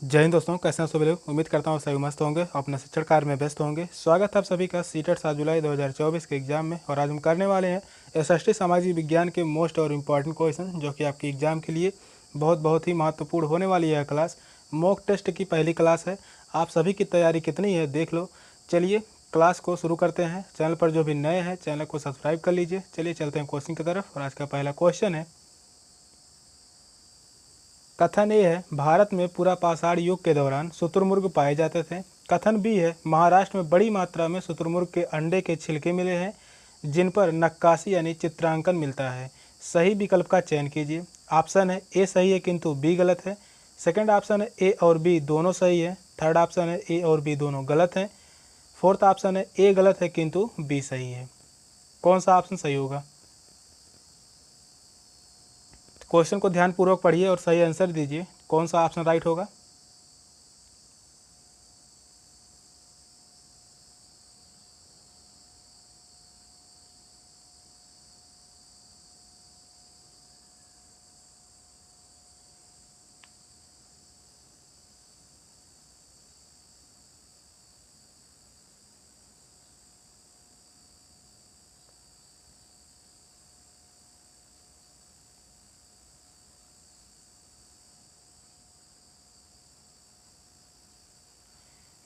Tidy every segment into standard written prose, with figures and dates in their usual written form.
जय हिंद दोस्तों, कैसे हैं सभी लोग। उम्मीद करता हूँ सभी मस्त होंगे, अपने शिक्षण कार्य में व्यस्त होंगे। स्वागत है आप सभी का सीटेट 7 जुलाई 2024 के एग्जाम में। और आज हम करने वाले हैं एसएसटी सामाजिक विज्ञान के मोस्ट और इम्पॉर्टेंट क्वेश्चन, जो कि आपके एग्जाम के लिए बहुत ही महत्वपूर्ण होने वाली है। क्लास मॉक टेस्ट की पहली क्लास है। आप सभी की तैयारी कितनी है देख लो। चलिए क्लास को शुरू करते हैं। चैनल पर जो भी नए हैं चैनल को सब्सक्राइब कर लीजिए। चलिए चलते हैं क्वेश्चन की तरफ। और आज का पहला क्वेश्चन है, कथन ए है भारत में पूरा पाषाण युग के दौरान शुतुरमुर्ग पाए जाते थे। कथन बी है महाराष्ट्र में बड़ी मात्रा में शुतुरमुर्ग के अंडे के छिलके मिले हैं जिन पर नक्काशी यानी चित्रांकन मिलता है। सही विकल्प का चयन कीजिए। ऑप्शन है ए सही है किंतु बी गलत है। सेकंड ऑप्शन है ए और बी दोनों सही है। थर्ड ऑप्शन है ए और बी दोनों गलत है। फोर्थ ऑप्शन है ए गलत है किंतु बी सही है। कौन सा ऑप्शन सही होगा? क्वेश्चन को ध्यानपूर्वक पढ़िए और सही आंसर दीजिए। कौन सा ऑप्शन राइट होगा?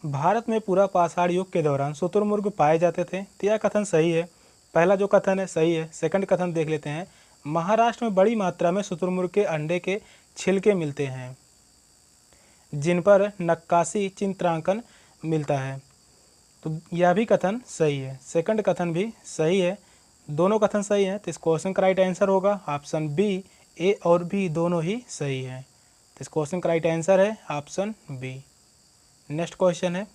भारत में पूरा पाषाण युग के दौरान शुतुरमुर्ग पाए जाते थे, तो यह कथन सही है। पहला जो कथन है सही है। सेकंड कथन देख लेते हैं। महाराष्ट्र में बड़ी मात्रा में शुतुरमुर्ग के अंडे के छिलके मिलते हैं जिन पर नक्काशी चित्रांकन मिलता है, तो यह भी कथन सही है। सेकंड कथन भी सही है। दोनों कथन सही हैं, तो इस क्वेश्चन का राइट आंसर होगा ऑप्शन बी। ए और बी दोनों ही सही है, तो इस क्वेश्चन का राइट आंसर है ऑप्शन बी। नेक्स्ट क्वेश्चन है,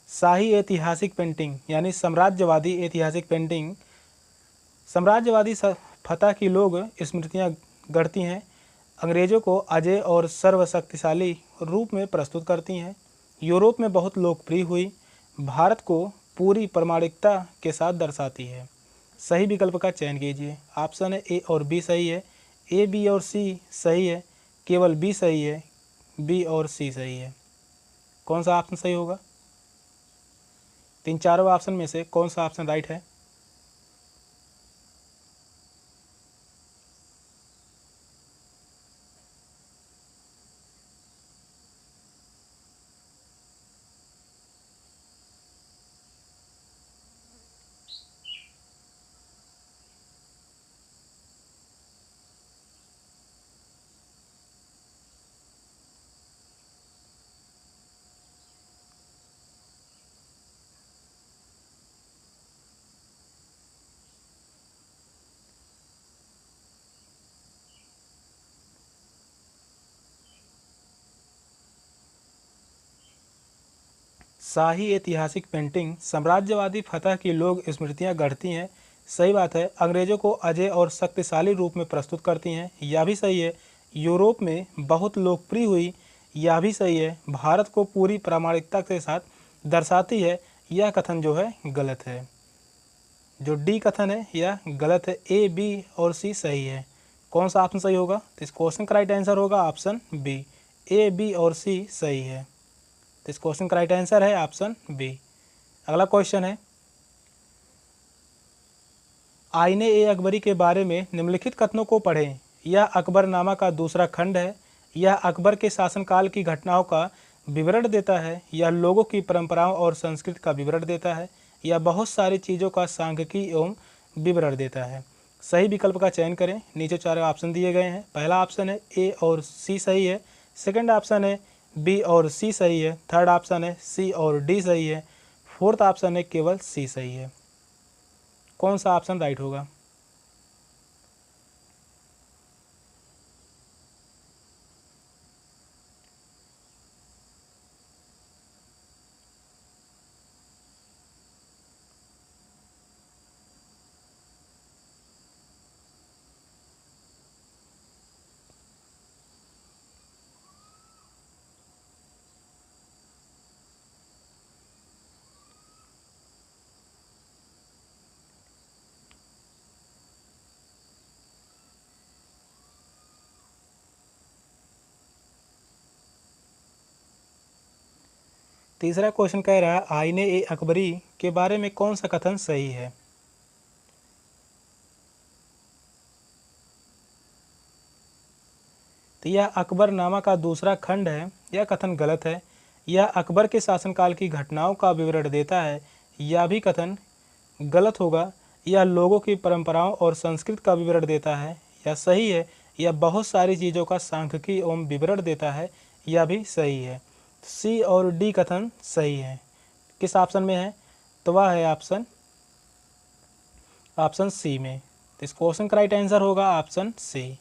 शाही ऐतिहासिक पेंटिंग यानी साम्राज्यवादी ऐतिहासिक पेंटिंग साम्राज्यवादी फतह की लोग स्मृतियाँ गढ़ती हैं, अंग्रेज़ों को अजय और सर्वशक्तिशाली रूप में प्रस्तुत करती हैं, यूरोप में बहुत लोकप्रिय हुई, भारत को पूरी प्रामाणिकता के साथ दर्शाती है। सही विकल्प का चयन कीजिए। ऑप्शन है ए और बी सही है। ए बी और सी सही है। केवल बी सही है। बी और सी सही है। कौन सा ऑप्शन सही होगा? तीन चारों ऑप्शन में से कौन सा ऑप्शन राइट है? शाही ऐतिहासिक पेंटिंग साम्राज्यवादी फतह की लोग स्मृतियाँ गढ़ती हैं। सही बात है। अंग्रेज़ों को अजय और शक्तिशाली रूप में प्रस्तुत करती हैं, यह भी सही है। यूरोप में बहुत लोकप्रिय हुई, यह भी सही है। भारत को पूरी प्रामाणिकता के साथ दर्शाती है, यह कथन जो है गलत है। जो डी कथन है यह गलत है। ए बी और सी सही है। कौन सा ऑप्शन सही होगा? तो इस क्वेश्चन का राइट आंसर होगा ऑप्शन बी। ए बी और सी सही है, तो इस क्वेश्चन का राइट आंसर है ऑप्शन बी। अगला क्वेश्चन है, आईने ए अकबरी के बारे में निम्नलिखित कथनों को पढ़ें। यह अकबरनामा का दूसरा खंड है। यह अकबर के शासनकाल की घटनाओं का विवरण देता है। यह लोगों की परंपराओं और संस्कृति का विवरण देता है। यह बहुत सारी चीज़ों का सांख्यिकी एवं विवरण देता है। सही विकल्प का चयन करें। नीचे चार ऑप्शन दिए गए हैं। पहला ऑप्शन है ए और सी सही है। सेकंड ऑप्शन है बी और सी सही है। थर्ड ऑप्शन है सी और डी सही है। फोर्थ ऑप्शन है केवल सी सही है। कौन सा ऑप्शन राइट होगा? तीसरा क्वेश्चन कह रहा है आईने ए अकबरी के बारे में कौन सा कथन सही है। तो यह अकबरनामा का दूसरा खंड है। यह कथन गलत है। यह अकबर के शासनकाल की घटनाओं का विवरण देता है। यह भी कथन गलत होगा। यह लोगों की परंपराओं और संस्कृति का विवरण देता है। यह सही है। यह बहुत सारी चीज़ों का सांख्यिकी एवं विवरण देता है। यह भी सही है। सी और डी कथन सही है। किस ऑप्शन में है? तो वह है ऑप्शन सी में। तो इस क्वेश्चन का राइट आंसर होगा ऑप्शन सी।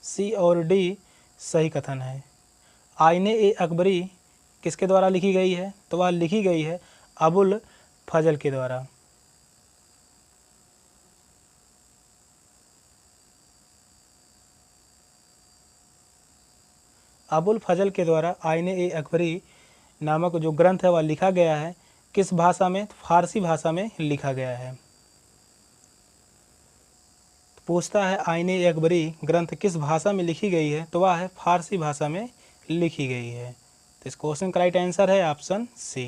सी और डी सही कथन है। आईने ए अकबरी किसके द्वारा लिखी गई है? तो वह लिखी गई है अबुल फजल के द्वारा। अबुल फजल के द्वारा आईने ए अकबरी नामक जो ग्रंथ है वह लिखा गया है। किस भाषा में? फारसी भाषा में लिखा गया है। पूछता है आईने ए अकबरी ग्रंथ किस भाषा में लिखी गई है? तो वह है फारसी भाषा में लिखी गई है। तो इस क्वेश्चन का राइट आंसर है ऑप्शन सी।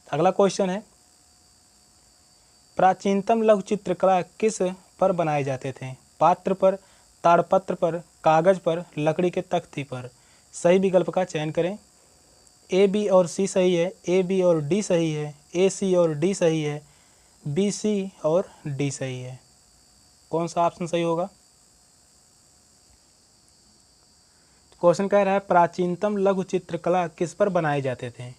अगला क्वेश्चन है प्राचीनतम लघु चित्रकला किस पर बनाए जाते थे? पात्र पर, ताड़पत्र पर, कागज पर, लकड़ी के तख्ती पर। सही विकल्प का चयन करें। ए बी और सी सही है, ए बी और डी सही है, ए सी और डी सही है, बी सी और डी सही है। कौन सा ऑप्शन सही होगा? क्वेश्चन कह रहा है प्राचीनतम लघु चित्रकला किस पर बनाए जाते थे?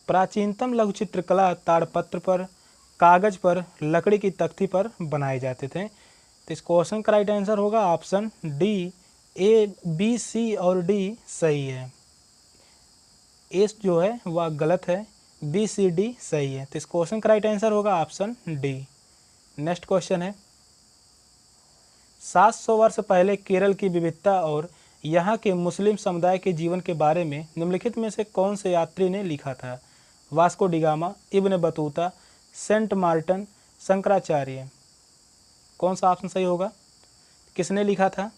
प्राचीनतम लघु चित्रकला ताड़पत्र पर, कागज पर, लकड़ी की तख्ती पर बनाए जाते थे। तो इस क्वेश्चन का राइट आंसर होगा option D. A B C और डी सही है। ए जो है वह गलत है, बी सी डी सही है। तो इस क्वेश्चन का राइट आंसर होगा ऑप्शन डी। नेक्स्ट क्वेश्चन है 700 वर्ष पहले केरल की विविधता और यहाँ के मुस्लिम समुदाय के जीवन के बारे में निम्नलिखित में से कौन से यात्री ने लिखा था? Vasco da Gama, Ibn Battuta, Saint Martin, Shankaracharya. कौन सा ऑप्शन सही होगा? किसने लिखा था?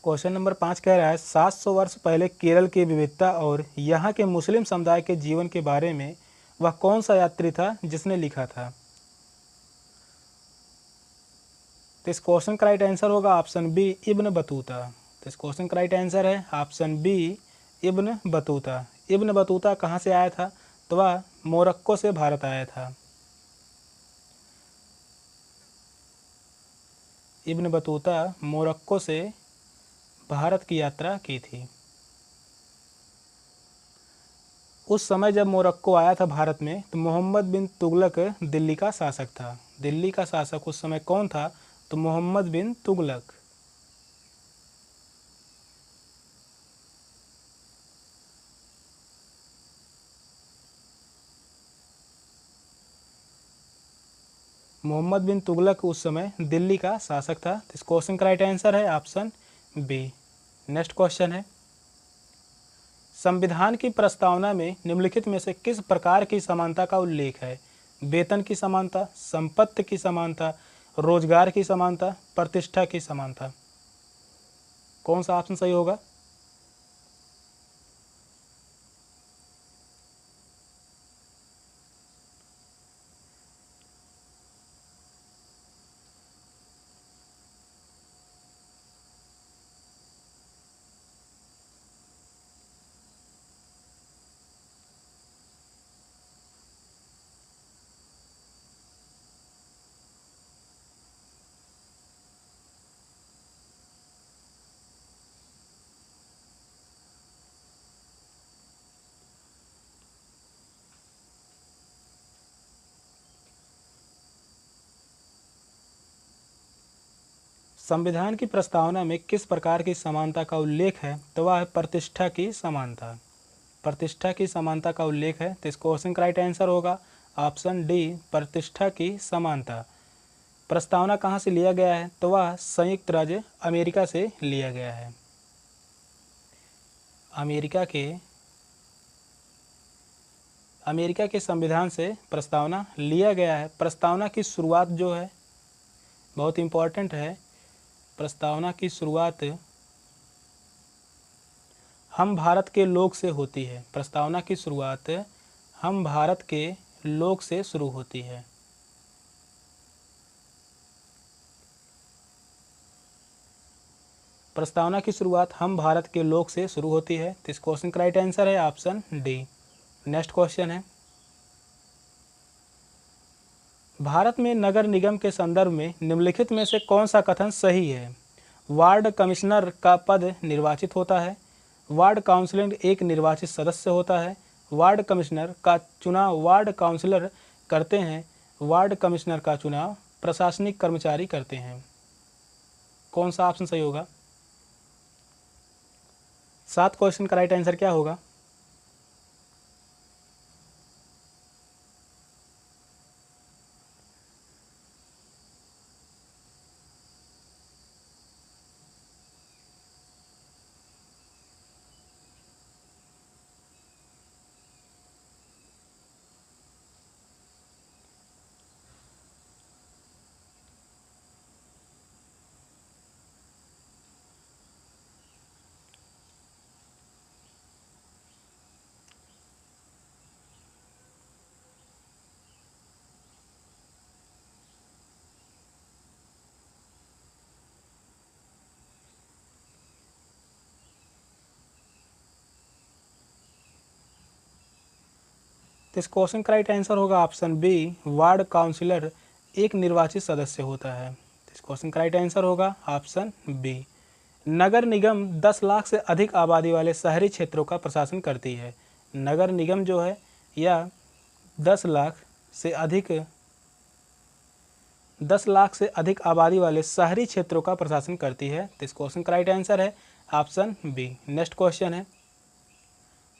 क्वेश्चन नंबर 5 कह रहा है 700 वर्ष पहले केरल की विविधता और यहाँ के मुस्लिम समुदाय के जीवन के बारे में वह कौन सा यात्री था जिसने लिखा था? तो इस क्वेश्चन का राइट आंसर होगा ऑप्शन बी इब्न बतूता। तो इस क्वेश्चन का राइट आंसर है option B Ibn Battuta. Ibn Battuta कहाँ से आया था? तो वह मोरक्को से भारत आया था। इब्न बतूता मोरक्को से भारत की यात्रा की थी। उस समय जब मोरक्को आया था भारत में तो मोहम्मद बिन तुगलक दिल्ली का शासक था। दिल्ली का शासक उस समय कौन था? तो मोहम्मद बिन तुगलक। मोहम्मद बिन तुगलक उस समय दिल्ली का शासक था। इस क्वेश्चन का राइट आंसर है ऑप्शन बी। नेक्स्ट क्वेश्चन है संविधान की प्रस्तावना में निम्नलिखित में से किस प्रकार की समानता का उल्लेख है? वेतन की समानता, संपत्ति की समानता, रोजगार की समानता, प्रतिष्ठा की समानता। कौन सा ऑप्शन सही होगा? संविधान की प्रस्तावना में किस प्रकार की समानता का उल्लेख है? तो वह है प्रतिष्ठा की समानता। प्रतिष्ठा की समानता का उल्लेख है, तो इस क्वेश्चन का राइट आंसर होगा ऑप्शन डी, प्रतिष्ठा की समानता। प्रस्तावना कहाँ से लिया गया है? तो वह संयुक्त राज्य अमेरिका से लिया गया है। अमेरिका के संविधान से प्रस्तावना लिया गया है। प्रस्तावना की शुरुआत जो है बहुत इम्पॉर्टेंट है। प्रस्तावना की शुरुआत हम भारत के लोग से होती है। प्रस्तावना की शुरुआत हम भारत के लोग से शुरू होती है। प्रस्तावना की शुरुआत हम भारत के लोग से शुरू होती है, तो इस क्वेश्चन का राइट आंसर है ऑप्शन डी। नेक्स्ट क्वेश्चन है, भारत में नगर निगम के संदर्भ में निम्नलिखित में से कौन सा कथन सही है? वार्ड कमिश्नर का पद निर्वाचित होता है, वार्ड काउंसिलर एक निर्वाचित सदस्य होता है, वार्ड कमिश्नर का चुनाव वार्ड काउंसिलर करते हैं, वार्ड कमिश्नर का चुनाव प्रशासनिक कर्मचारी करते हैं। कौन सा ऑप्शन सही होगा? 7 क्वेश्चन का राइट आंसर क्या होगा? तो इस क्वेश्चन का राइट आंसर होगा ऑप्शन बी, वार्ड काउंसिलर एक निर्वाचित सदस्य होता है। तो इस क्वेश्चन का राइट आंसर होगा ऑप्शन बी। नगर निगम 10 लाख से अधिक आबादी वाले शहरी क्षेत्रों का प्रशासन करती है। नगर निगम जो है यह 10 लाख से अधिक आबादी वाले शहरी क्षेत्रों का प्रशासन करती है। तो इस क्वेश्चन का राइट आंसर है ऑप्शन बी। नेक्स्ट क्वेश्चन है,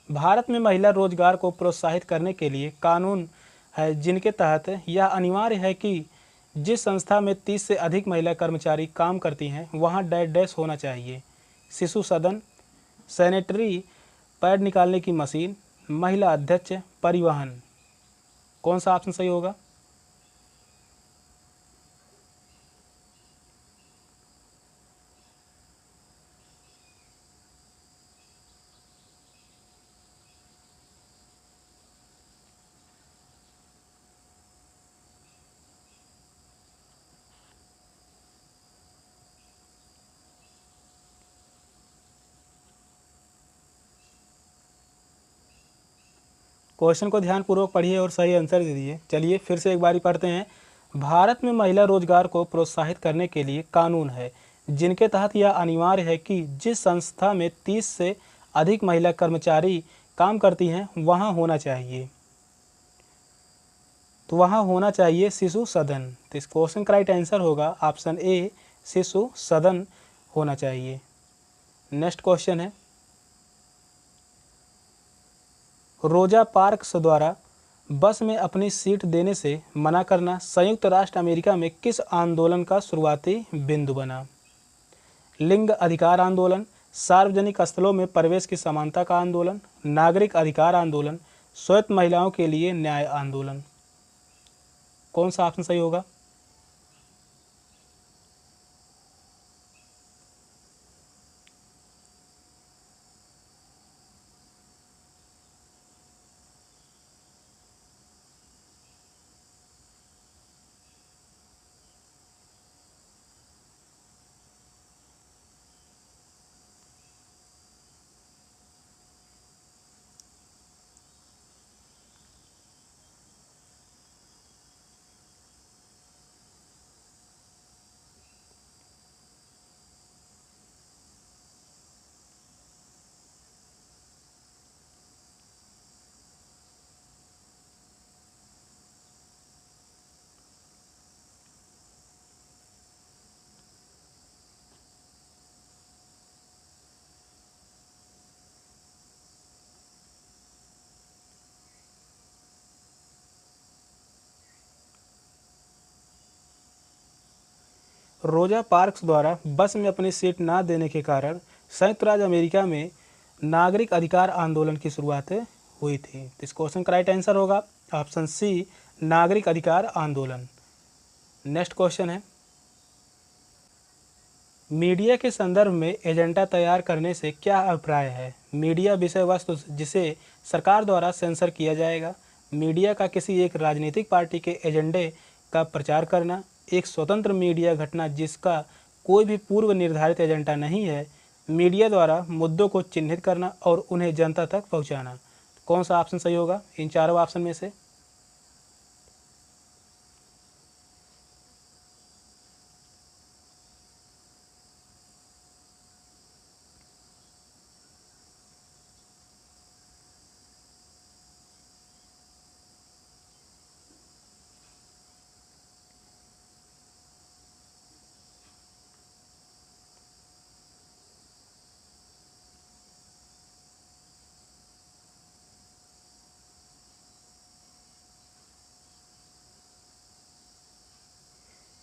भारत में महिला रोजगार को प्रोत्साहित करने के लिए कानून है जिनके तहत यह अनिवार्य है कि जिस संस्था में 30 से अधिक महिला कर्मचारी काम करती हैं वहां डैश डैश होना चाहिए। शिशु सदन, सैनिटरी पैड निकालने की मशीन, महिला अध्यक्ष, परिवहन। कौन सा ऑप्शन सही होगा? क्वेश्चन को ध्यानपूर्वक पढ़िए और सही आंसर दीजिए। चलिए फिर से एक बारी पढ़ते हैं। भारत में महिला रोजगार को प्रोत्साहित करने के लिए कानून है जिनके तहत यह अनिवार्य है कि जिस संस्था में 30 से अधिक महिला कर्मचारी काम करती हैं वहां होना चाहिए, तो वहां होना चाहिए शिशु सदन। तो इस क्वेश्चन का राइट आंसर होगा ऑप्शन ए, शिशु सदन होना चाहिए। नेक्स्ट क्वेश्चन है, रोजा पार्क्स द्वारा बस में अपनी सीट देने से मना करना संयुक्त राष्ट्र अमेरिका में किस आंदोलन का शुरुआती बिंदु बना? लिंग अधिकार आंदोलन, सार्वजनिक स्थलों में प्रवेश की समानता का आंदोलन, नागरिक अधिकार आंदोलन, श्वेत महिलाओं के लिए न्याय आंदोलन। कौन सा ऑप्शन सही होगा? रोजा पार्क्स द्वारा बस में अपनी सीट ना देने के कारण संयुक्त राज्य अमेरिका में नागरिक अधिकार आंदोलन की शुरुआत हुई थी। तो इस क्वेश्चन का राइट आंसर होगा ऑप्शन सी, नागरिक अधिकार आंदोलन। नेक्स्ट क्वेश्चन है, मीडिया के संदर्भ में एजेंडा तैयार करने से क्या अभिप्राय है? मीडिया विषय वस्तु जिसे सरकार द्वारा सेंसर किया जाएगा, मीडिया का किसी एक राजनीतिक पार्टी के एजेंडे का प्रचार करना, एक स्वतंत्र मीडिया घटना जिसका कोई भी पूर्व निर्धारित एजेंडा नहीं है, मीडिया द्वारा मुद्दों को चिन्हित करना और उन्हें जनता तक पहुंचाना। कौन सा ऑप्शन सही होगा इन चारों ऑप्शन में से?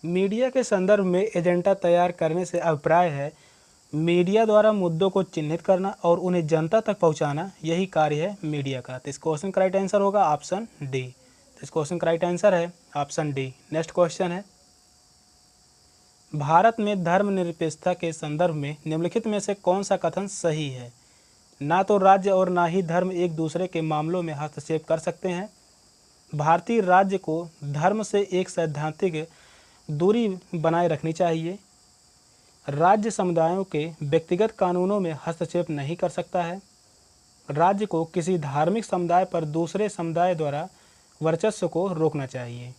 मीडिया के संदर्भ में एजेंडा तैयार करने से अभिप्राय है मीडिया द्वारा मुद्दों को चिन्हित करना और उन्हें जनता तक पहुंचाना, यही कार्य है मीडिया का। तो इस क्वेश्चन का राइट आंसर होगा ऑप्शन डी। तो इस क्वेश्चन का राइट आंसर है ऑप्शन डी। नेक्स्ट क्वेश्चन है, भारत में धर्मनिरपेक्षता के संदर्भ में निम्नलिखित में से कौन सा कथन सही है? ना तो राज्य और ना ही धर्म एक दूसरे के मामलों में हस्तक्षेप कर सकते हैं। भारतीय राज्य को धर्म से एक सैद्धांतिक दूरी बनाए रखनी चाहिए। राज्य समुदायों के व्यक्तिगत कानूनों में हस्तक्षेप नहीं कर सकता है। राज्य को किसी धार्मिक समुदाय पर दूसरे समुदाय द्वारा वर्चस्व को रोकना चाहिए।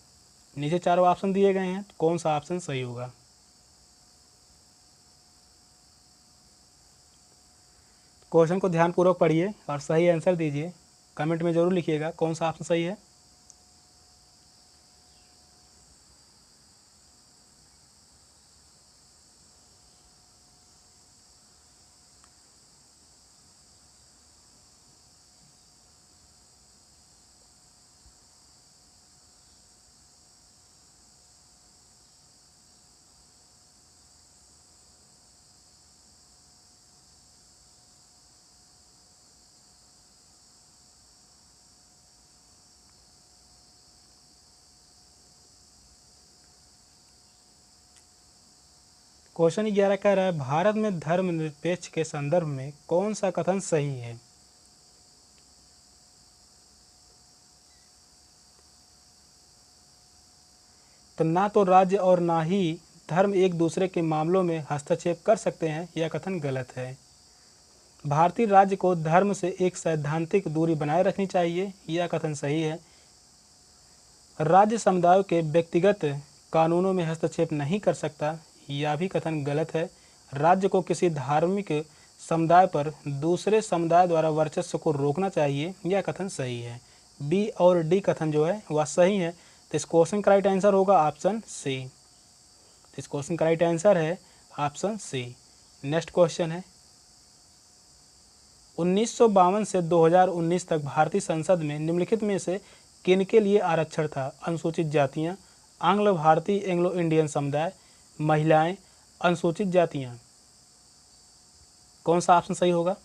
नीचे चारों ऑप्शन दिए गए हैं, कौन सा ऑप्शन सही होगा? क्वेश्चन को ध्यानपूर्वक पढ़िए और सही आंसर दीजिए। कमेंट में ज़रूर लिखिएगा कौन सा ऑप्शन सही है। क्वेश्चन 11 कह रहा है, भारत में धर्मनिरपेक्ष के संदर्भ में कौन सा कथन सही है? तो ना तो राज्य और ना ही धर्म एक दूसरे के मामलों में हस्तक्षेप कर सकते हैं, यह कथन गलत है। भारतीय राज्य को धर्म से एक सैद्धांतिक दूरी बनाए रखनी चाहिए, यह कथन सही है। राज्य समुदायों के व्यक्तिगत कानूनों में हस्तक्षेप नहीं कर सकता, यह भी कथन गलत है। राज्य को किसी धार्मिक समुदाय पर दूसरे समुदाय द्वारा वर्चस्व को रोकना चाहिए, यह कथन सही है। बी और डी कथन जो है वह सही है। तो इस क्वेश्चन का राइट आंसर होगा ऑप्शन सी। तो इस क्वेश्चन का राइट आंसर है ऑप्शन सी। नेक्स्ट क्वेश्चन है, 1952 से 2019 तक भारतीय संसद में निम्नलिखित में से किनके लिए आरक्षण था? अनुसूचित जातियां, आंग्ल भारतीय एंग्लो इंडियन समुदाय, महिलाएं, अनुसूचित जातियां। कौन सा ऑप्शन सही होगा?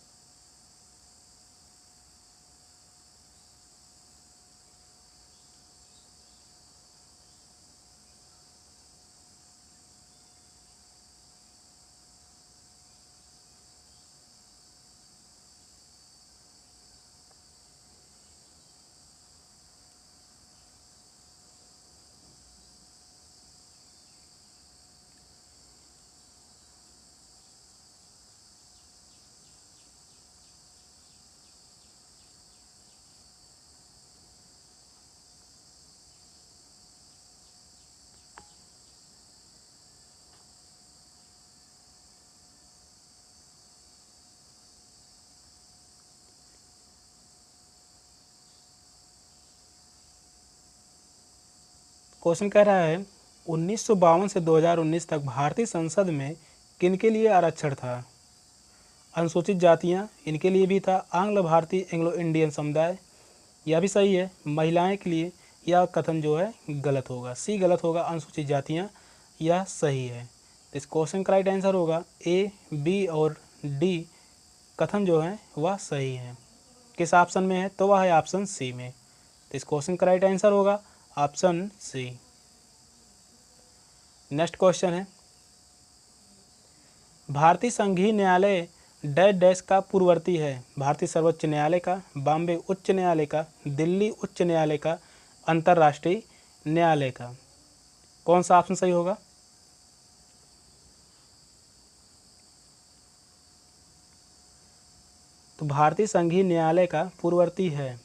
क्वेश्चन कह रहा है 1952 से 2019 तक भारतीय संसद में किनके लिए आरक्षण था? अनुसूचित जातियां, इनके लिए भी था। आंग्ल भारतीय एंग्लो इंडियन समुदाय, यह भी सही है। महिलाएं के लिए यह कथन जो है गलत होगा, सी गलत होगा। अनुसूचित जातियां यह सही है। तो इस क्वेश्चन का राइट आंसर होगा ए, बी और डी कथन जो है वह सही है। किस ऑप्शन में है? तो वह है ऑप्शन सी में। तो इस क्वेश्चन का राइट आंसर होगा ऑप्शन सी। नेक्स्ट क्वेश्चन है, भारतीय संघीय न्यायालय डैश डैश का पूर्ववर्ती है। भारतीय सर्वोच्च न्यायालय का, बॉम्बे उच्च न्यायालय का, दिल्ली उच्च न्यायालय का, अंतर्राष्ट्रीय न्यायालय का। कौन सा ऑप्शन सही होगा? तो भारतीय संघीय न्यायालय का पूर्ववर्ती है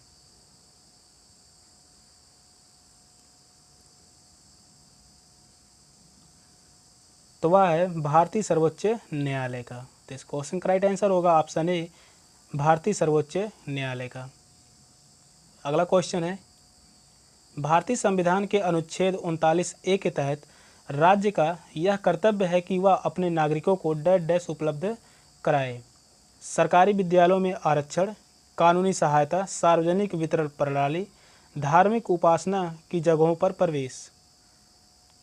तो वह है भारतीय सर्वोच्च न्यायालय का। तो इस क्वेश्चन का राइट आंसर होगा ऑप्शन ए, भारतीय सर्वोच्च न्यायालय का। अगला क्वेश्चन है, भारतीय संविधान के अनुच्छेद 39A के तहत राज्य का यह कर्तव्य है कि वह अपने नागरिकों को डैश डैश उपलब्ध कराए। सरकारी विद्यालयों में आरक्षण, कानूनी सहायता, सार्वजनिक वितरण प्रणाली, धार्मिक उपासना की जगहों पर प्रवेश।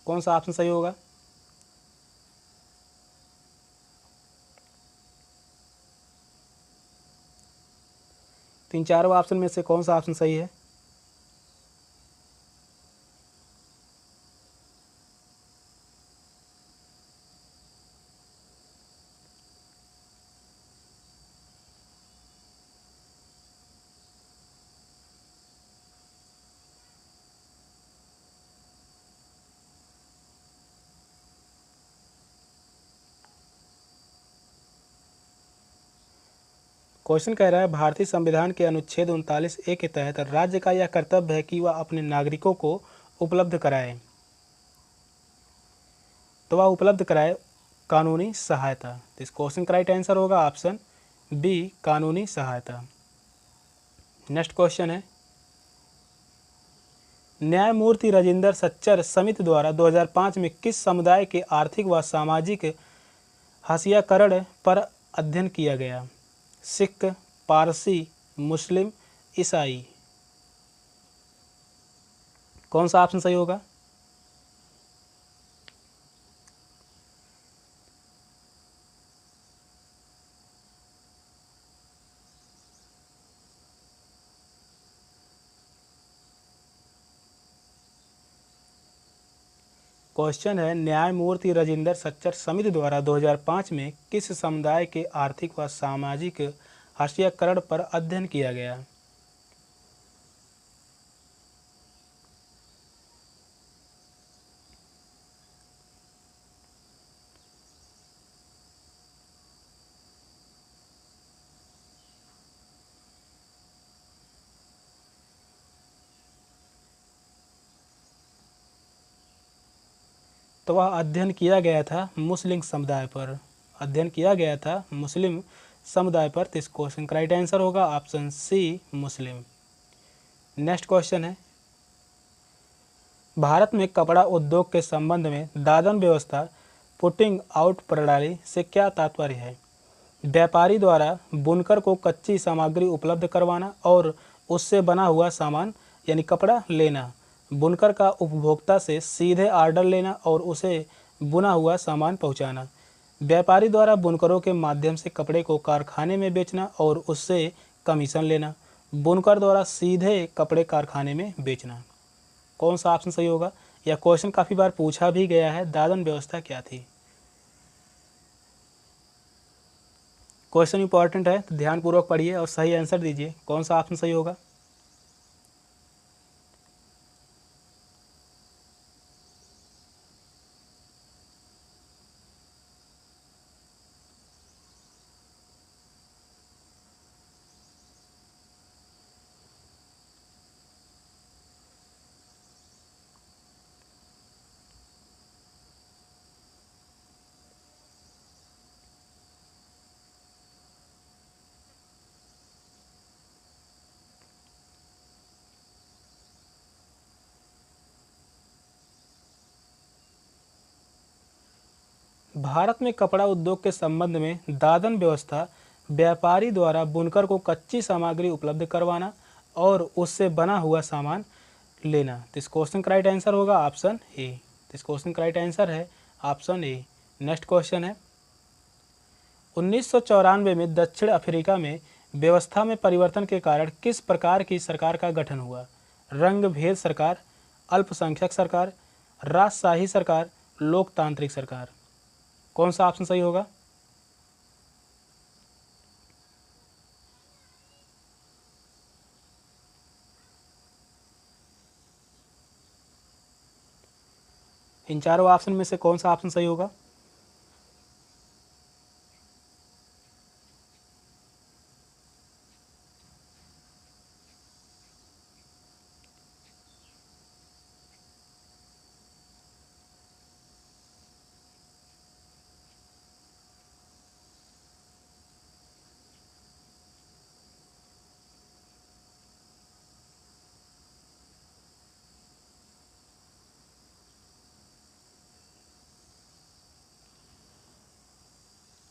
कौन सा ऑप्शन सही होगा? तीन चारों ऑप्शन में से कौन सा ऑप्शन सही है? क्वेश्चन कह रहा है, भारतीय संविधान के अनुच्छेद 39A के तहत राज्य का यह कर्तव्य है कि वह अपने नागरिकों को उपलब्ध कराए। तो वह उपलब्ध कराए कानूनी सहायता। तो इस क्वेश्चन का राइट आंसर होगा ऑप्शन बी, कानूनी सहायता। नेक्स्ट क्वेश्चन है, न्यायमूर्ति राजेंद्र सच्चर समिति द्वारा 2005 में किस समुदाय के आर्थिक व सामाजिक हाशियाकरण पर अध्ययन किया गया? सिख, पारसी, मुस्लिम, ईसाई। कौन सा ऑप्शन सही होगा? क्वेश्चन है, न्यायमूर्ति राजेंद्र सच्चर समिति द्वारा 2005 में किस समुदाय के आर्थिक व सामाजिक हाशियाकरण पर अध्ययन किया गया? तो वह अध्ययन किया गया था मुस्लिम समुदाय पर। अध्ययन किया गया था मुस्लिम समुदाय पर। तो इस क्वेश्चन का राइट आंसर होगा ऑप्शन सी, मुस्लिम। नेक्स्ट क्वेश्चन है, भारत में कपड़ा उद्योग के संबंध में दादन व्यवस्था पुटिंग आउट प्रणाली से क्या तात्पर्य है? व्यापारी द्वारा बुनकर को कच्ची सामग्री उपलब्ध करवाना और उससे बना हुआ सामान यानी कपड़ा लेना, बुनकर का उपभोक्ता से सीधे ऑर्डर लेना और उसे बुना हुआ सामान पहुंचाना, व्यापारी द्वारा बुनकरों के माध्यम से कपड़े को कारखाने में बेचना और उससे कमीशन लेना, बुनकर द्वारा सीधे कपड़े कारखाने में बेचना। कौन सा ऑप्शन सही होगा? यह क्वेश्चन काफ़ी बार पूछा भी गया है, दादन व्यवस्था क्या थी। क्वेश्चन इंपॉर्टेंट है तो ध्यानपूर्वक पढ़िए और सही आंसर दीजिए। कौन सा ऑप्शन सही होगा? भारत में कपड़ा उद्योग के संबंध में दादन व्यवस्था व्यापारी द्वारा बुनकर को कच्ची सामग्री उपलब्ध करवाना और उससे बना हुआ सामान लेना। तो इस क्वेश्चन का राइट आंसर होगा ऑप्शन ए। तो इस क्वेश्चन का राइट आंसर है ऑप्शन ए, नेक्स्ट क्वेश्चन है 1994 में दक्षिण अफ्रीका में व्यवस्था में परिवर्तन के कारण किस प्रकार की सरकार का गठन हुआ? रंग भेद सरकार, अल्पसंख्यक सरकार, राजशाही सरकार, लोकतांत्रिक सरकार। कौन सा ऑप्शन सही होगा? इन चारों ऑप्शन में से कौन सा ऑप्शन सही होगा?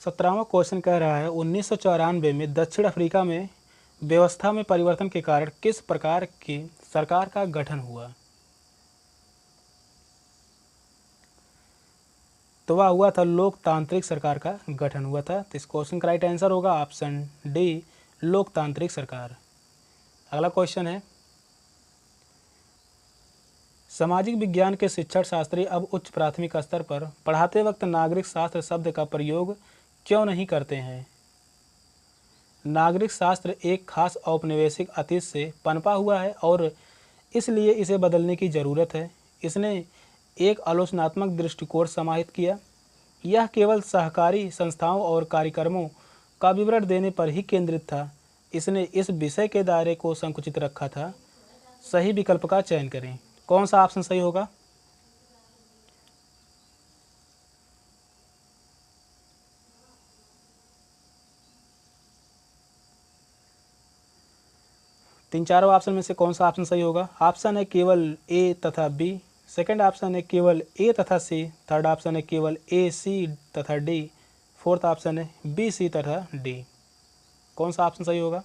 सत्रहवां क्वेश्चन कह रहा है 1994 में दक्षिण अफ्रीका में व्यवस्था में परिवर्तन के कारण किस प्रकार की सरकार का गठन हुआ? तो वह हुआ था लोकतांत्रिक सरकार का गठन हुआ था। तो इस क्वेश्चन का राइट आंसर होगा ऑप्शन डी, लोकतांत्रिक सरकार। अगला क्वेश्चन है सामाजिक विज्ञान के शिक्षण शास्त्री अब उच्च प्राथमिक स्तर पर पढ़ाते वक्त नागरिक शास्त्र शब्द का प्रयोग क्यों नहीं करते हैं? नागरिक शास्त्र एक खास औपनिवेशिक अतीत से पनपा हुआ है और इसलिए इसे बदलने की ज़रूरत है। इसने एक आलोचनात्मक दृष्टिकोण समाहित किया। यह केवल सहकारी संस्थाओं और कार्यक्रमों का विवरण देने पर ही केंद्रित था। इसने इस विषय के दायरे को संकुचित रखा था। सही विकल्प का चयन करें। कौन सा ऑप्शन सही होगा? तीन चारों ऑप्शन में से कौन सा ऑप्शन सही होगा? ऑप्शन है केवल ए तथा बी, सेकंड ऑप्शन है केवल ए तथा सी, थर्ड ऑप्शन है केवल ए, सी तथा डी, फोर्थ ऑप्शन है बी, सी तथा डी। कौन सा ऑप्शन सही होगा?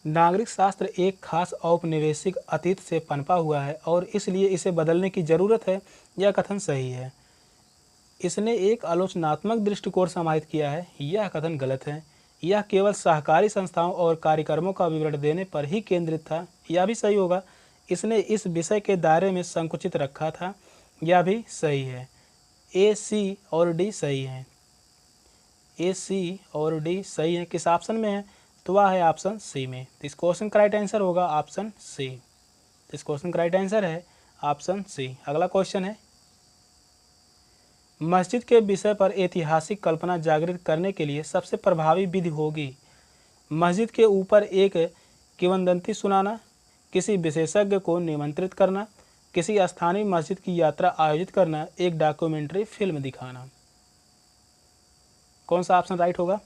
नागरिक शास्त्र एक खास औपनिवेशिक अतीत से पनपा हुआ है और इसलिए इसे बदलने की ज़रूरत है। यह कथन सही है। इसने एक आलोचनात्मक दृष्टिकोण समाहित किया है। यह कथन गलत है। यह केवल सहकारी संस्थाओं और कार्यक्रमों का विवरण देने पर ही केंद्रित था। यह भी सही होगा। इसने इस विषय के दायरे में संकुचित रखा था। यह भी सही है। ए, सी और डी सही है। ए, सी और डी सही है। किस ऑप्शन में है? तो वह है ऑप्शन सी में। तो इस क्वेश्चन का राइट आंसर होगा ऑप्शन सी। तो इस क्वेश्चन का राइट आंसर है ऑप्शन सी। अगला क्वेश्चन है मस्जिद के विषय पर ऐतिहासिक कल्पना जागृत करने के लिए सबसे प्रभावी विधि होगी मस्जिद के ऊपर एक किंवदंती सुनाना, किसी विशेषज्ञ को निमंत्रित करना, किसी स्थानीय मस्जिद की यात्रा आयोजित करना, एक डॉक्यूमेंट्री फिल्म दिखाना। कौन सा ऑप्शन राइट होगा?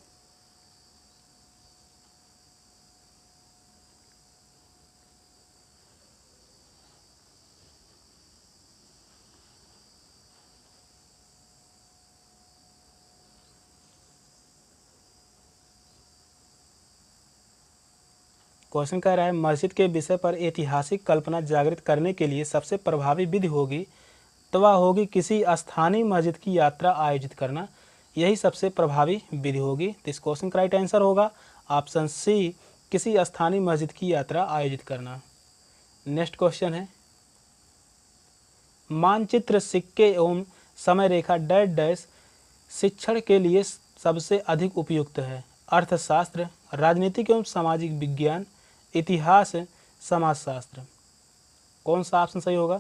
क्वेश्चन कह रहा है मस्जिद के विषय पर ऐतिहासिक कल्पना जागृत करने के लिए सबसे प्रभावी विधि होगी तो वह होगी किसी स्थानीय मस्जिद की यात्रा आयोजित करना। यही सबसे प्रभावी विधि होगी। तो इस क्वेश्चन का राइट आंसर होगा ऑप्शन सी, किसी स्थानीय मस्जिद की यात्रा आयोजित करना। नेक्स्ट क्वेश्चन है मानचित्र, सिक्के एवं समय रेखा डैश डैश शिक्षण के लिए सबसे अधिक उपयुक्त है? अर्थशास्त्र, राजनीतिक एवं सामाजिक विज्ञान, इतिहास, समाजशास्त्र। कौन सा ऑप्शन सही होगा?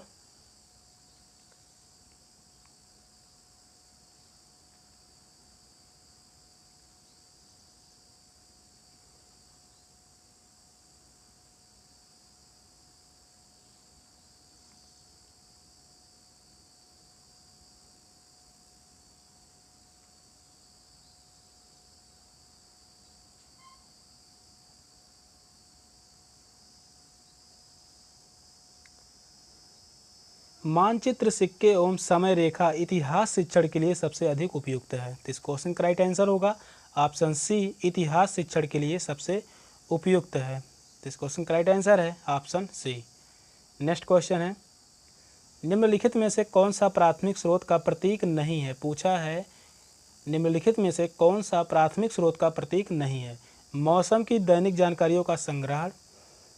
मानचित्र, सिक्के एवं समय रेखा इतिहास शिक्षण के लिए सबसे अधिक उपयुक्त है। तो इस क्वेश्चन का राइट आंसर होगा ऑप्शन सी, इतिहास शिक्षण के लिए सबसे उपयुक्त है। तो इस क्वेश्चन का राइट आंसर है ऑप्शन सी। नेक्स्ट क्वेश्चन है, निम्नलिखित में से कौन सा प्राथमिक स्रोत का प्रतीक नहीं है। पूछा है निम्नलिखित में से कौन सा प्राथमिक स्रोत का प्रतीक नहीं है। मौसम की दैनिक जानकारियों का संग्रहण,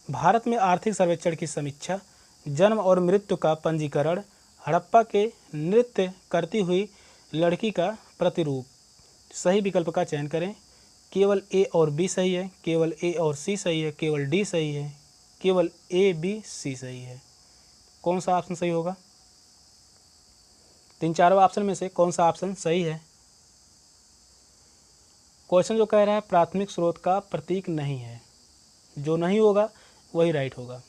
भारत में आर्थिक सर्वेक्षण की समीक्षा, जन्म और मृत्यु का पंजीकरण, हड़प्पा के नृत्य करती हुई लड़की का प्रतिरूप। सही विकल्प का चयन करें। केवल ए और बी सही है, केवल ए और सी सही है, केवल डी सही है, केवल ए बी सी सही है। कौन सा ऑप्शन सही होगा? तीन चारों ऑप्शन में से कौन सा ऑप्शन सही है? क्वेश्चन जो कह रहा है प्राथमिक स्रोत का प्रतीक नहीं है, जो नहीं होगा वही राइट होगा।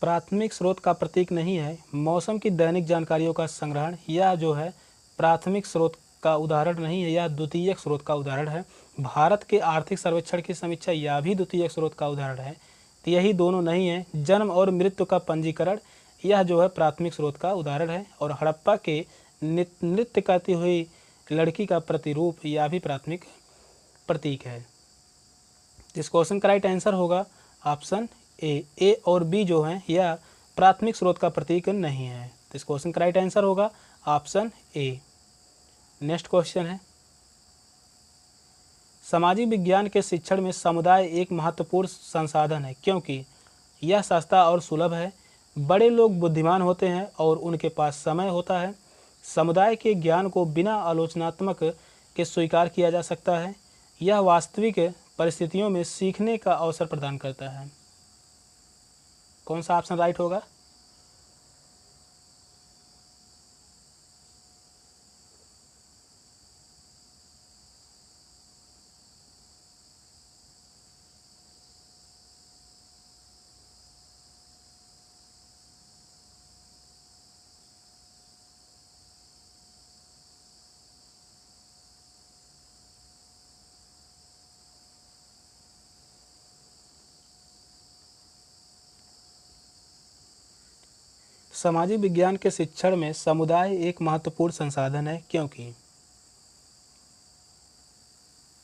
प्राथमिक स्रोत का प्रतीक नहीं है, मौसम की दैनिक जानकारियों का संग्रहण, यह जो है प्राथमिक स्रोत का उदाहरण नहीं है, यह द्वितीयक स्रोत का उदाहरण है। भारत के आर्थिक सर्वेक्षण की समीक्षा, यह भी द्वितीयक स्रोत का उदाहरण है। तो यही दोनों नहीं है। जन्म और मृत्यु का पंजीकरण, यह जो है प्राथमिक स्रोत का उदाहरण है। और हड़प्पा के नृत्य करती हुई लड़की का प्रतिरूप, यह भी प्राथमिक प्रतीक है। इस क्वेश्चन का राइट आंसर होगा ऑप्शन ए और बी जो हैं यह प्राथमिक स्रोत का प्रतीक नहीं है। तो इस क्वेश्चन का राइट आंसर होगा ऑप्शन ए। नेक्स्ट क्वेश्चन है, सामाजिक विज्ञान के शिक्षण में समुदाय एक महत्वपूर्ण संसाधन है क्योंकि यह सस्ता और सुलभ है, बड़े लोग बुद्धिमान होते हैं और उनके पास समय होता है, समुदाय के ज्ञान को बिना आलोचनात्मक के स्वीकार किया जा सकता है, यह वास्तविक परिस्थितियों में सीखने का अवसर प्रदान करता है। कौन सा ऑप्शन राइट होगा? सामाजिक विज्ञान के शिक्षण में समुदाय एक महत्वपूर्ण संसाधन है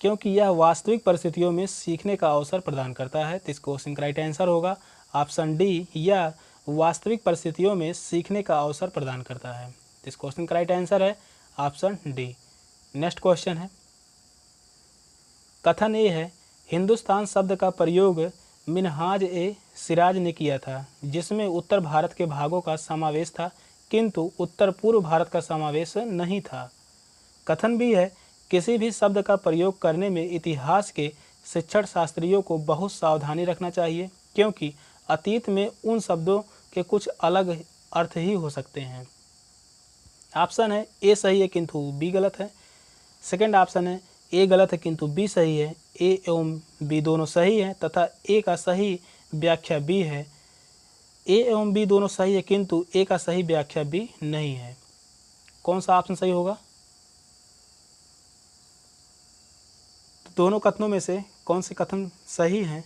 क्योंकि यह वास्तविक परिस्थितियों में सीखने का अवसर प्रदान करता है। तो इस क्वेश्चन का राइट आंसर होगा ऑप्शन डी, यह वास्तविक परिस्थितियों में सीखने का अवसर प्रदान करता है। तो इस क्वेश्चन का राइट आंसर है ऑप्शन डी। नेक्स्ट क्वेश्चन है, कथन ए है, हिंदुस्तान शब्द का प्रयोग मिनहाज ए सिराज ने किया था, जिसमें उत्तर भारत के भागों का समावेश था किंतु उत्तर पूर्व भारत का समावेश नहीं था। कथन भी है, किसी भी शब्द का प्रयोग करने में इतिहास के शिक्षण शास्त्रियों को बहुत सावधानी रखना चाहिए क्योंकि अतीत में उन शब्दों के कुछ अलग अर्थ ही हो सकते हैं। ऑप्शन है ए सही है किंतु बी गलत है। सेकंड ऑप्शन है ए गलत है किंतु बी सही है। ए एवं बी दोनों सही है तथा ए का सही व्याख्या बी है। ए एवं बी दोनों सही है किंतु ए का सही व्याख्या बी नहीं है। कौन सा ऑप्शन सही होगा? तो दोनों कथनों में से कौन से कथन सही हैं?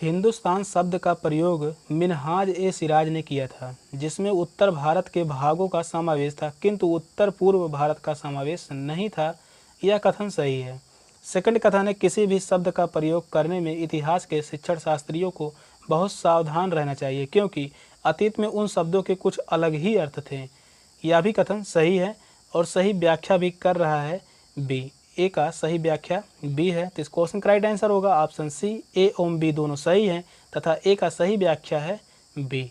हिंदुस्तान शब्द का प्रयोग मिनहाज ए सिराज ने किया था, जिसमें उत्तर भारत के भागों का समावेश था किंतु उत्तर पूर्व भारत का समावेश नहीं था। यह कथन सही है। सेकंड कथन है, किसी भी शब्द का प्रयोग करने में इतिहास के शिक्षण शास्त्रियों को बहुत सावधान रहना चाहिए, क्योंकि अतीत में उन शब्दों के कुछ अलग ही अर्थ थे। यह भी कथन सही है और सही व्याख्या भी कर रहा है बी। ए का सही व्याख्या बी है, तो इस क्वेश्चन का राइट आंसर होगा ऑप्शन सी। ए एवं बी दोनों सही हैं तथा ए का सही व्याख्या है बी,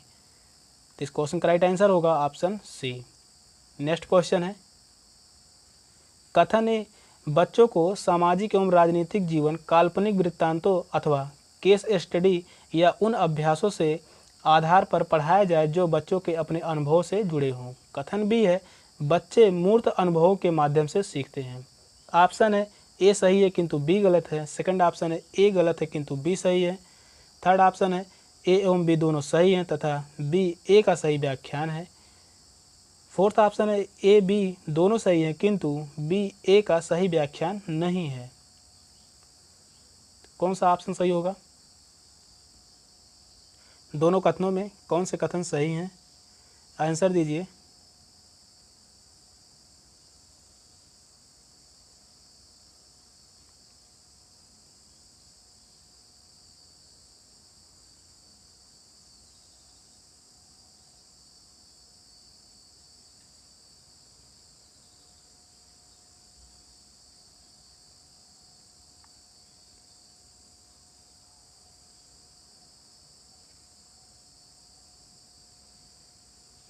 तो इस क्वेश्चन का राइट आंसर होगा ऑप्शन सी। नेक्स्ट क्वेश्चन है, कथन ए, बच्चों को सामाजिक एवं राजनीतिक जीवन काल्पनिक वृत्तांतों अथवा केस स्टडी या उन अभ्यासों से आधार पर पढ़ाया जाए जो बच्चों के अपने अनुभव से जुड़े हों। कथन बी है, बच्चे मूर्त अनुभवों के माध्यम से सीखते हैं। ऑप्शन है ए सही है किंतु बी गलत है। सेकंड ऑप्शन है ए गलत है किंतु बी सही है। थर्ड ऑप्शन है ए एवं बी दोनों सही हैं तथा बी ए का सही व्याख्यान है। फोर्थ ऑप्शन है ए बी दोनों सही हैं किंतु बी ए का सही व्याख्यान नहीं है। कौन सा ऑप्शन सही होगा? दोनों कथनों में कौन से कथन सही हैं? आंसर दीजिए।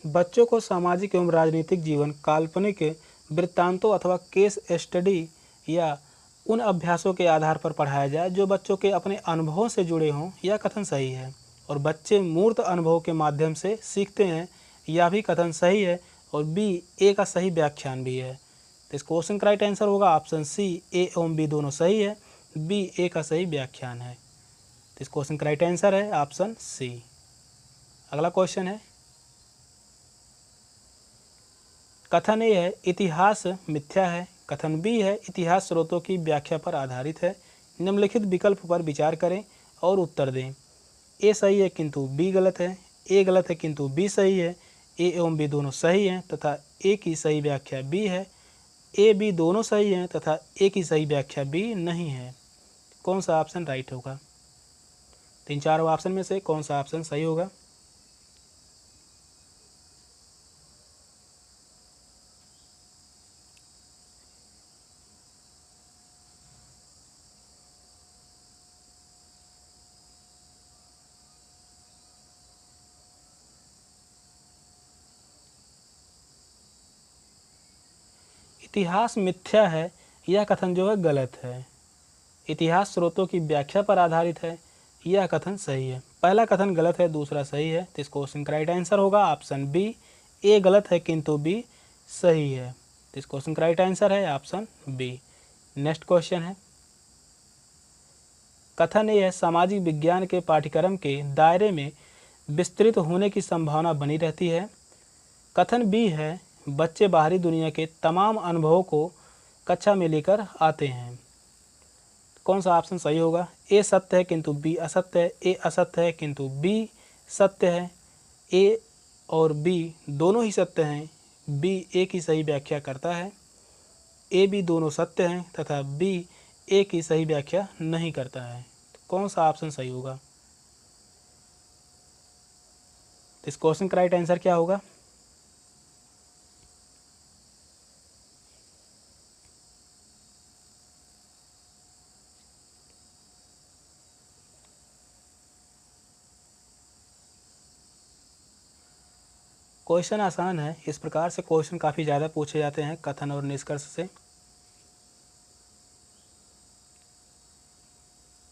बच्चों को सामाजिक एवं राजनीतिक जीवन काल्पनिक वृत्तांतों अथवा केस स्टडी या उन अभ्यासों के आधार पर पढ़ाया जाए जो बच्चों के अपने अनुभवों से जुड़े हों, यह कथन सही है। और बच्चे मूर्त अनुभव के माध्यम से सीखते हैं, यह भी कथन सही है और बी ए का सही व्याख्यान भी है। तो इस क्वेश्चन का राइट आंसर होगा ऑप्शन सी। ए एवं बी दोनों सही है, बी ए का सही व्याख्यान है। तो इस क्वेश्चन का राइट आंसर है ऑप्शन सी। अगला क्वेश्चन है, कथन ए है इतिहास मिथ्या है। कथन बी है इतिहास स्रोतों की व्याख्या पर आधारित है। निम्नलिखित विकल्प पर विचार करें और उत्तर दें। ए सही है किंतु बी गलत है। ए गलत है किंतु बी सही है। ए एवं बी दोनों सही हैं तथा ए की सही व्याख्या बी है। ए बी दोनों सही हैं तथा ए की सही व्याख्या बी नहीं है। कौन सा ऑप्शन राइट होगा? तीन चार ऑप्शन में से कौन सा ऑप्शन सही होगा? इतिहास मिथ्या है, यह कथन जो है गलत है। इतिहास स्रोतों की व्याख्या पर आधारित है, यह कथन सही है। पहला कथन गलत है, दूसरा सही है। तो इस क्वेश्चन का राइट आंसर होगा ऑप्शन बी। ए गलत है किंतु बी सही है। तो इस क्वेश्चन का राइट आंसर है ऑप्शन बी। नेक्स्ट क्वेश्चन है, कथन ए है सामाजिक विज्ञान के पाठ्यक्रम के दायरे में विस्तृत होने की संभावना बनी रहती है। कथन बी है बच्चे बाहरी दुनिया के तमाम अनुभवों को कक्षा में लेकर आते हैं। कौन सा ऑप्शन सही होगा? ए सत्य है किंतु बी असत्य है। ए असत्य है किंतु बी सत्य है। ए और बी दोनों ही सत्य हैं, बी ए की सही व्याख्या करता है। ए बी दोनों सत्य हैं तथा बी ए की सही व्याख्या नहीं करता है। तो कौन सा ऑप्शन सही होगा? तो इस क्वेश्चन का राइट आंसर क्या होगा? क्वेश्चन आसान है। इस प्रकार से क्वेश्चन काफ़ी ज़्यादा पूछे जाते हैं कथन और निष्कर्ष से।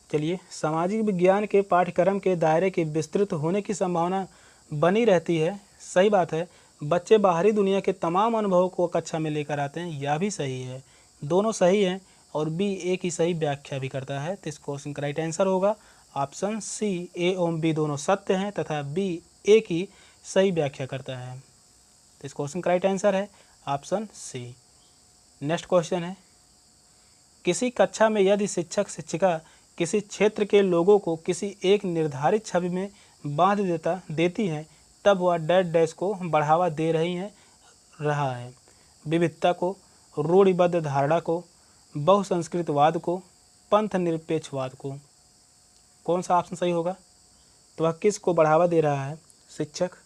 चलिए, सामाजिक विज्ञान के पाठ्यक्रम के दायरे के विस्तृत होने की संभावना बनी रहती है, सही बात है। बच्चे बाहरी दुनिया के तमाम अनुभवों को कक्षा में लेकर आते हैं, यह भी सही है। दोनों सही हैं और बी ए की सही व्याख्या भी करता है। तो इस क्वेश्चन का राइट आंसर होगा ऑप्शन सी। ए और बी दोनों सत्य हैं तथा बी ए की सही व्याख्या करता है। तो इस क्वेश्चन का राइट आंसर है ऑप्शन सी। नेक्स्ट क्वेश्चन है, किसी कक्षा में यदि शिक्षक शिक्षिका किसी क्षेत्र के लोगों को किसी एक निर्धारित छवि में बांध देती हैं, तब वह डैश डैश को बढ़ावा दे रहा है। विविधता को, रूढ़िबद्ध धारणा को, बहुसंस्कृतवाद को, पंथ निरपेक्षवाद को। कौन सा ऑप्शन सही होगा? तो वह किस को बढ़ावा दे रहा है? शिक्षक।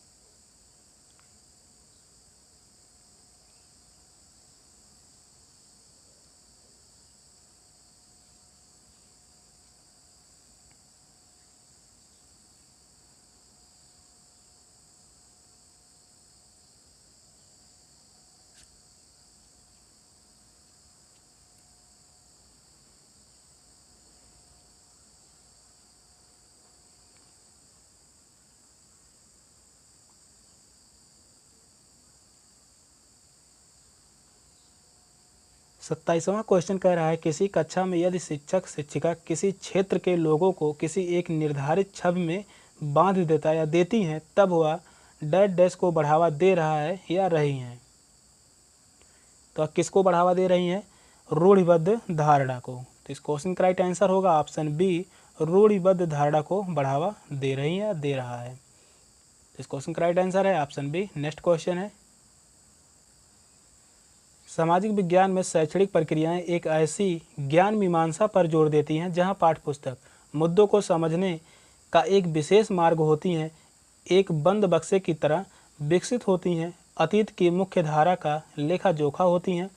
सत्ताईसवां क्वेश्चन कह रहा है किसी कक्षा में यदि शिक्षक शिक्षिका किसी क्षेत्र के लोगों को किसी एक निर्धारित छवि में बांध देता या देती हैं तब वह डैश डैश को बढ़ावा दे रहा है या रही हैं। तो किसको बढ़ावा दे रही हैं? रूढ़िबद्ध धारणा को। तो इस क्वेश्चन का राइट आंसर होगा ऑप्शन बी, रूढ़िबद्ध धारणा को बढ़ावा दे रही है या दे रहा है। तो इस क्वेश्चन का राइट आंसर है ऑप्शन बी। नेक्स्ट क्वेश्चन है, सामाजिक विज्ञान में शैक्षणिक प्रक्रियाएं एक ऐसी ज्ञान मीमांसा पर जोर देती हैं जहां पाठ्यपुस्तक मुद्दों को समझने का एक विशेष मार्ग होती हैं, एक बंद बक्से की तरह विकसित होती हैं, अतीत की मुख्य धारा का लेखा जोखा होती हैं,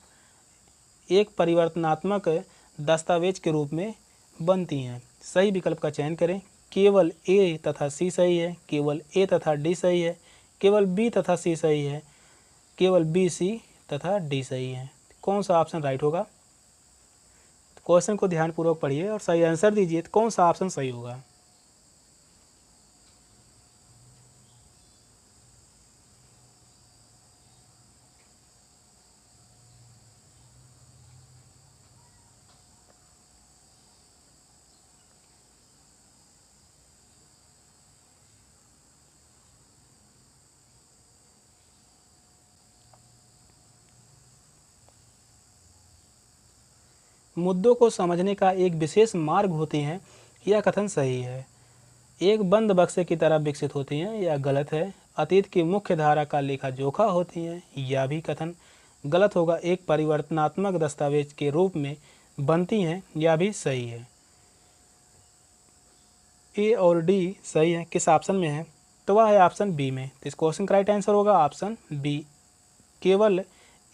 एक परिवर्तनात्मक दस्तावेज के रूप में बनती हैं। सही विकल्प का चयन करें। केवल ए तथा सी सही है, केवल ए तथा डी सही है, केवल बी तथा सी सही है, केवल बी सी तथा डी सही है। कौन सा ऑप्शन राइट होगा? क्वेश्चन को ध्यानपूर्वक पढ़िए और सही आंसर दीजिए। तो कौन सा ऑप्शन सही होगा? मुद्दों को समझने का एक विशेष मार्ग होती हैं, यह कथन सही है। एक बंद बक्से की तरह विकसित होती हैं, यह गलत है। अतीत की मुख्य धारा का लेखा जोखा होती हैं, यह भी कथन गलत होगा। एक परिवर्तनात्मक दस्तावेज के रूप में बनती हैं, यह भी सही है। ए और डी सही है। किस ऑप्शन में है? तो वह है ऑप्शन बी में। तो इस क्वेश्चन का राइट आंसर होगा ऑप्शन बी, केवल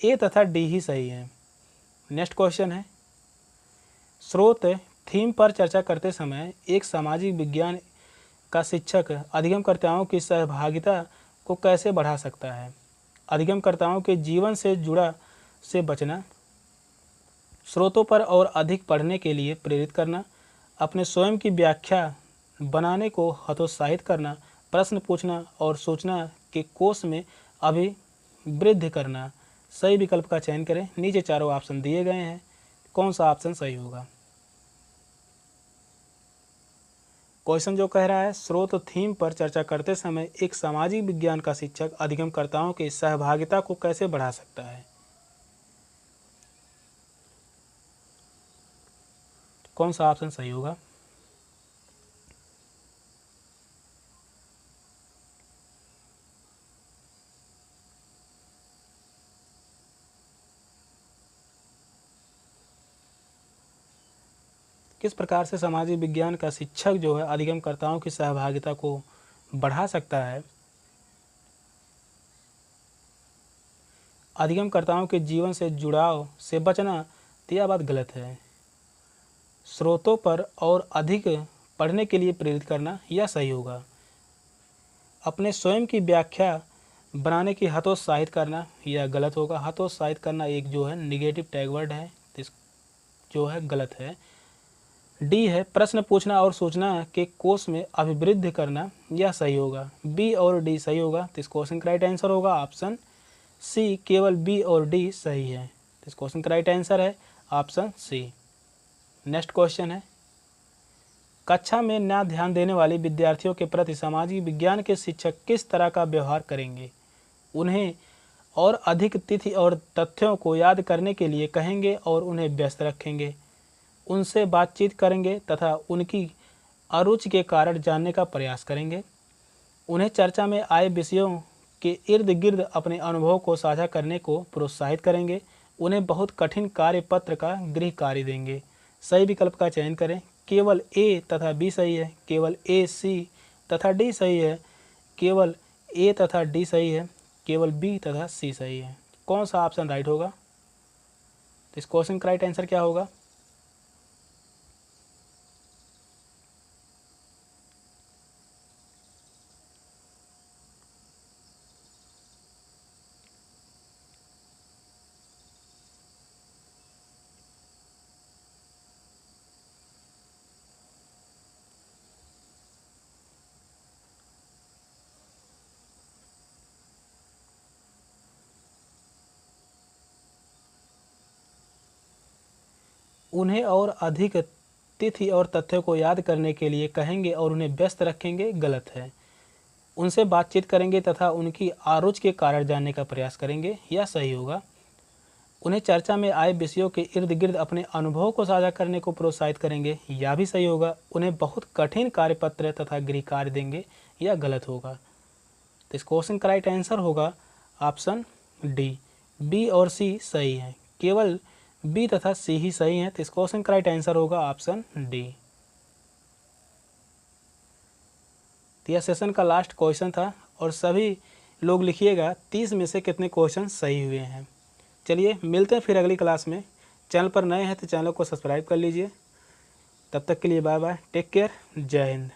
ए तथा डी ही सही है। नेक्स्ट क्वेश्चन है, स्रोत थीम पर चर्चा करते समय एक सामाजिक विज्ञान का शिक्षक अधिगमकर्ताओं की सहभागिता को कैसे बढ़ा सकता है? अधिगमकर्ताओं के जीवन से जुड़ा से बचना, स्रोतों पर और अधिक पढ़ने के लिए प्रेरित करना, अपने स्वयं की व्याख्या बनाने को हतोत्साहित करना, प्रश्न पूछना और सूचना के कोष में अभिवृद्धि करना। सही विकल्प का चयन करें। नीचे चारों ऑप्शन दिए गए हैं, कौन सा ऑप्शन सही होगा? क्वेश्चन जो कह रहा है स्रोत थीम पर चर्चा करते समय एक सामाजिक विज्ञान का शिक्षक अधिगमकर्ताओं की सहभागिता को कैसे बढ़ा सकता है? कौन सा ऑप्शन सही होगा? किस प्रकार से सामाजिक विज्ञान का शिक्षक जो है अधिगमकर्ताओं की सहभागिता को बढ़ा सकता है? अधिगमकर्ताओं के जीवन से जुड़ाव से बचना, तो यह बात गलत है। स्रोतों पर और अधिक पढ़ने के लिए प्रेरित करना, यह सही होगा। अपने स्वयं की व्याख्या बनाने की हतोत्साहित करना, यह गलत होगा। हतोत्साहित करना एक जो है निगेटिव टैग वर्ड है, जो है गलत है। डी है प्रश्न पूछना और सूचना के कोष में अभिवृद्धि करना, यह सही होगा। बी और डी सही होगा। तो इस क्वेश्चन का राइट आंसर होगा ऑप्शन सी, केवल बी और डी सही है। तो इस क्वेश्चन का राइट आंसर है ऑप्शन सी। नेक्स्ट क्वेश्चन है, कक्षा में न ध्यान देने वाले विद्यार्थियों के प्रति सामाजिक विज्ञान के शिक्षक किस तरह का व्यवहार करेंगे? उन्हें और अधिक तिथि और तथ्यों को याद करने के लिए कहेंगे और उन्हें व्यस्त रखेंगे, उनसे बातचीत करेंगे तथा उनकी अरुचि के कारण जानने का प्रयास करेंगे, उन्हें चर्चा में आए विषयों के इर्द गिर्द अपने अनुभव को साझा करने को प्रोत्साहित करेंगे, उन्हें बहुत कठिन कार्य पत्र का गृह कार्य देंगे। सही विकल्प का चयन करें। केवल ए तथा बी सही है, केवल ए, सी तथा डी सही है, केवल ए तथा डी सही है, केवल बी तथा सी सही है। कौन सा ऑप्शन राइट होगा? तो इस क्वेश्चन का राइट आंसर क्या होगा? उन्हें और अधिक तिथि और तथ्यों को याद करने के लिए कहेंगे और उन्हें व्यस्त रखेंगे, गलत है। उनसे बातचीत करेंगे तथा उनकी आरुचि के कारण जानने का प्रयास करेंगे, यह सही होगा। उन्हें चर्चा में आए विषयों के इर्द गिर्द अपने अनुभवों को साझा करने को प्रोत्साहित करेंगे, यह भी सही होगा। उन्हें बहुत कठिन कार्यपत्र तथा गृह कार्य देंगे, यह गलत होगा। तो इस क्वेश्चन का राइट आंसर होगा ऑप्शन डी, बी और सी सही है। केवल बी तथा सी ही सही है। तो इस क्वेश्चन का राइट आंसर होगा ऑप्शन डी। तो यह सेशन का लास्ट क्वेश्चन था और सभी लोग लिखिएगा 30 में से कितने क्वेश्चन सही हुए हैं। चलिए मिलते हैं फिर अगली क्लास में। चैनल पर नए हैं तो चैनल को सब्सक्राइब कर लीजिए। तब तक के लिए बाय बाय, टेक केयर, जय हिंद।